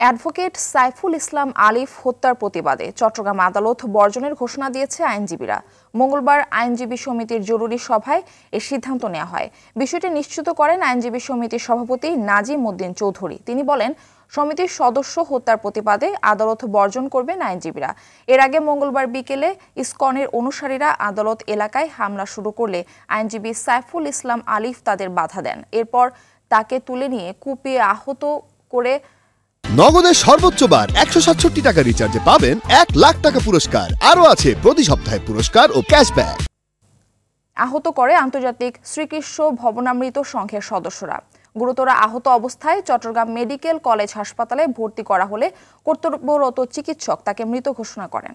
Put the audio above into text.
Advocate Saiful Islam আলিফ হত্যার প্রতিবাদে চট্টগ্রাম আদালত বর্জনের ঘোষণা দিয়েছে আইনজীবীরা। মঙ্গলবার আইনজীবী সমিতির জরুরি সভায় এ সিদ্ধান্ত নেওয়া হয়। বিষয়টি নিশ্চিত করেন আইনজীবী সমিতির সভাপতি নাজিম উদ্দিন চৌধুরী। তিনি বলেন, সমিতির সদস্য হত্যার প্রতিবাদে আদালত বর্জন করবেন আইনজীবীরা। এর আগে মঙ্গলবার বিকেলে ইসকনের অনুসারীরা আদালত এলাকায় হামলা শুরু করলে আইনজীবী সাইফুল ইসলাম আলিফ তাদের বাধা দেন। এরপর তাকে তুলে নিয়ে কুপিয়ে আহত করে নগদের সর্বোচ্চ বার 167 টাকা রিচার্জে পাবেন 1 লাখ টাকা পুরস্কার। আরও আছে প্রতি সপ্তাহে পুরস্কার ও ক্যাশব্যাক। আহত করে আন্তর্জাতিক শ্রীকৃষ্ণ ভবনামৃত সংঘের সদস্যরা। গুরুতর আহত অবস্থায় চট্টগ্রাম মেডিকেল কলেজ হাসপাতালে ভর্তি করা হলে কর্তব্যরত চিকিৎসক তাকে মৃত ঘোষণা করেন।